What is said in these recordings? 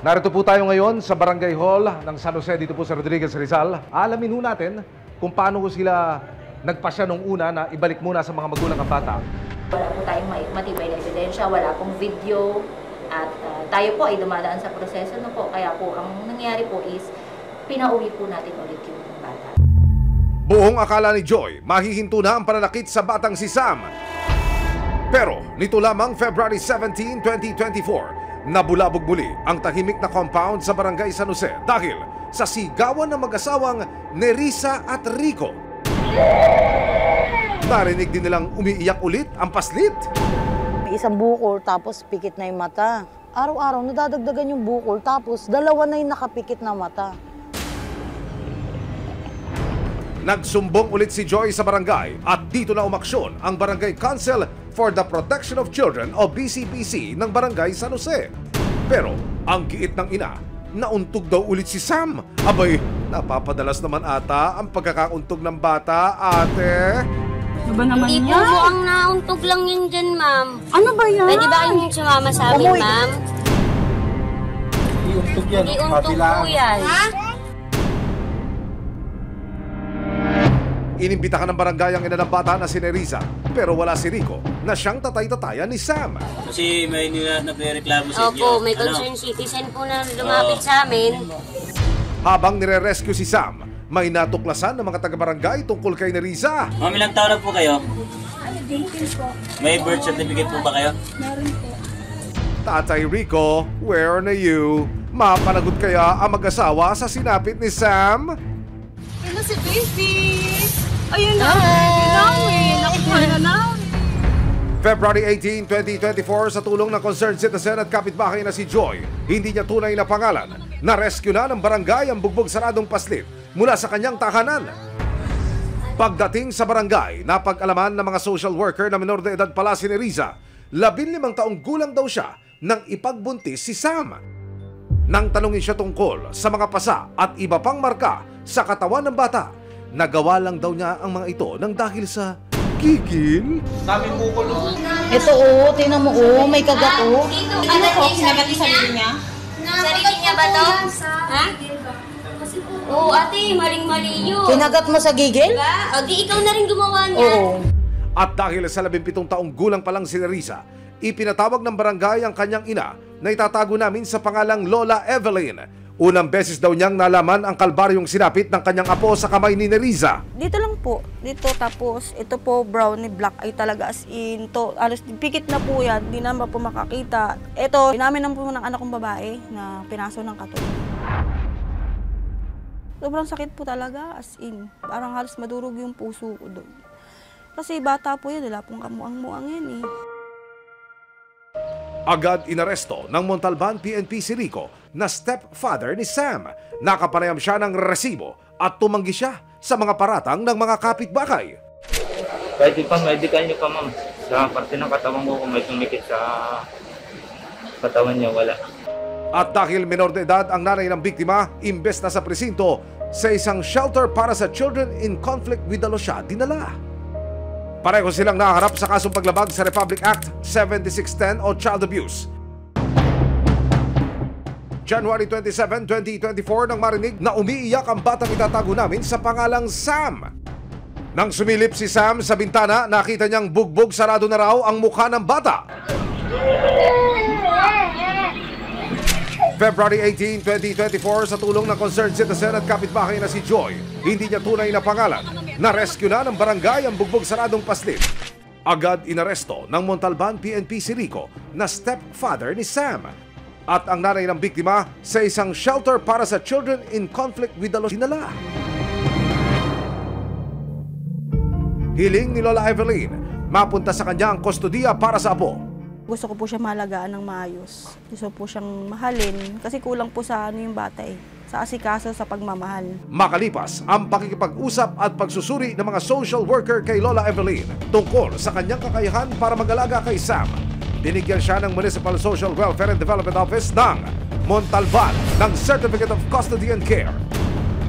Narito po tayo ngayon sa Barangay Hall ng San Jose dito po sa Rodriguez, Rizal. Alamin ho natin kung paano sila nagpasya nung una na ibalik muna sa mga magulang ang bata. Wala po tayong matibay na ebidensya, wala pong video at tayo po ay dumadaan sa proseso na po. Kaya po ang nangyari po is pinauwi po natin ulit yung bata. Buong akala ni Joy, mahihinto na ang pananakit sa batang si Sam. Pero nito lamang February 17, 2024, nabulabog muli ang tahimik na compound sa Barangay San Jose dahil sa sigawan ng mag-asawang Nerissa at Rico. Narinig din nilang umiiyak ulit ang paslit. May isang bukol tapos pikit na yung mata. Araw-araw nadadagdagan yung bukol tapos dalawa na yung nakapikit na mata. Nagsumbong ulit si Joy sa barangay at dito na umaksyon ang Barangay Council for the Protection of Children o BCPC ng Barangay San Jose. Pero ang giit ng ina, nauntog daw ulit si Sam. Abay, napapadalas naman ata ang pagkakauntog ng bata, ate. Ano ba naman Hindi yan? po ang nauntog lang yun dyan, ma'am. Ano ba yan? Pwede ba kayong sumama sa amin, ma'am? Hindi untog yan. Hindi untog po yan. Inimbita ka ng barangay ang ina ng bata na si Nerissa, pero wala si Rico na siyang tatay-tatayan ni Sam. Kasi may nagre-reklamo sa inyo. Opo, may concerned citizen po na lumapit sa amin. Habang nire-rescue si Sam, may natuklasan ng mga taga-barangay tungkol kay Nerissa. Ma'am, ilang taon na po kayo? May birth certificate po ba kayo? Tatay Rico, where are you? Mapanagot kaya ang mag-asawa sa sinapit ni Sam? Ano si baby? Ayun na, baby namin. Nakuha na namin. February 18, 2024, sa tulong ng concerned citizen at kapitbahay na si Joy, hindi niya tunay na pangalan, na-rescue na ng barangay ang bugbog saradong paslit mula sa kanyang tahanan. Pagdating sa barangay, napag-alaman ng mga social worker na menor de edad pala si Nerissa, 15 taong gulang daw siya nang ipagbuntis si Sam. Nang tanungin siya tungkol sa mga pasa at iba pang marka sa katawan ng bata, nagawa lang daw niya ang mga ito nang dahil sa gigil. Ito tingnan mo may kagat Ano po? Kinagat yung sarili niya? Sarili niya ba to? Ha? Oo, ate, maling-mali yun. Kinagat mo sa gigil? Diba? O, di ikaw na rin gumawa niya. Oo. At dahil sa 17 taong gulang pa lang si Nerissa, ipinatawag ng barangay ang kanyang ina na itatago namin sa pangalang Lola Evelyn. Unang beses daw niyang nalaman ang kalbaryong sinapit ng kanyang apo sa kamay ni Nerissa. Dito lang po. Dito tapos ito po brownie black ay talaga as in to. Alos pikit na po yan. Di naman po makakita. Ito, inamin naman po ng anak kong babae na pinaso ng kato. Sobrang sakit po talaga as in. Parang halos madurog yung puso ko doon. Kasi bata po yun. Wala pong kamuang-muang yan eh. Agad inaresto ng Montalban PNP si Rico na stepfather ni Sam. Nakapanayam siya ng resibo at tumanggi siya sa mga paratang ng mga kapitbahay. Pwede pa, medical niyo pa, ma'am. Sa parte ng katawan mo, kung may tumikit sa katawan niya, wala. At dahil menor de edad ang nanay ng biktima, imbes na sa presinto, sa isang shelter para sa children in conflict with the law siya dinala. Pareho silang naharap sa kasong paglabag sa Republic Act 7610 o Child Abuse. January 27, 2024 nang marinig na umiiyak ang batang itatago namin sa pangalang Sam. Nang sumilip si Sam sa bintana, nakita niyang bugbog sarado na raw ang mukha ng bata. February 18, 2024, sa tulong ng concerned citizen at kapitbahay na si Joy, hindi niya tunay na pangalan, na-rescue na ng barangay ang bugbog saradong paslit. Agad inaresto ng Montalban PNP si Rico na stepfather ni Sam. At ang nanay ng biktima sa isang shelter para sa children in conflict with the law dinala. Hiling ni Lola Evelyn, mapunta sa kanya ang kustodiya para sa apo. Gusto ko po siya malagaan ng maayos. Gusto po siyang mahalin kasi kulang po sa yung bata eh. Sa asikaso, sa pagmamahal. Makalipas ang pakikipag-usap at pagsusuri ng mga social worker kay Lola Evelyn tungkol sa kanyang kakayahan para mag-alaga kay Sam, binigyan siya ng Municipal Social Welfare and Development Office ng Montalban ng Certificate of Custody and Care.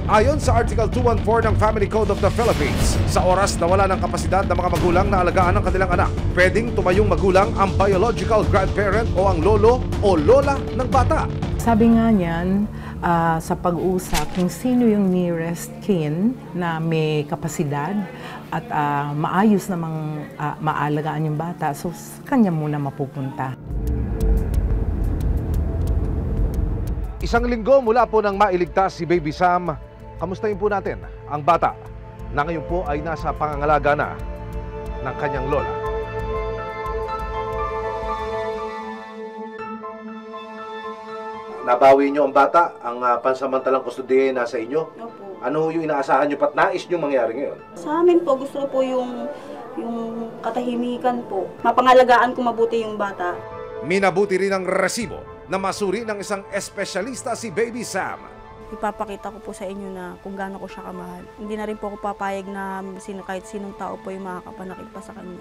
Ayon sa Article 214 ng Family Code of the Philippines, sa oras na wala ng kapasidad ng mga magulang na alagaan ang kanilang anak, pwedeng tumayong magulang ang biological grandparent o ang lolo o lola ng bata. Sabi nga niyan, sa pag-usap, kung sino yung nearest kin na may kapasidad at maayos namang maalagaan yung bata, so kanya muna mapupunta. Isang linggo mula po nang mailigtas si Baby Sam, kamustahin po natin ang bata na ngayon po ay nasa pangangalaga na ng kanyang lola. Nabawi niyo ang bata, ang pansamantalang kustudiya nasa inyo. Opo. Ano yung inaasahan niyo pat nais niyo mangyari ngayon? Sa amin po, gusto ko po yung katahimikan po. Mapangalagaan ko mabuti yung bata. Minabuti rin ang resibo na masuri ng isang espesyalista si Baby Sam. Ipapakita ko po sa inyo na kung gaano ko siya kamahal. Hindi na rin po ako papayag na kahit sinong tao po yung makakapanakit pa sa kanya.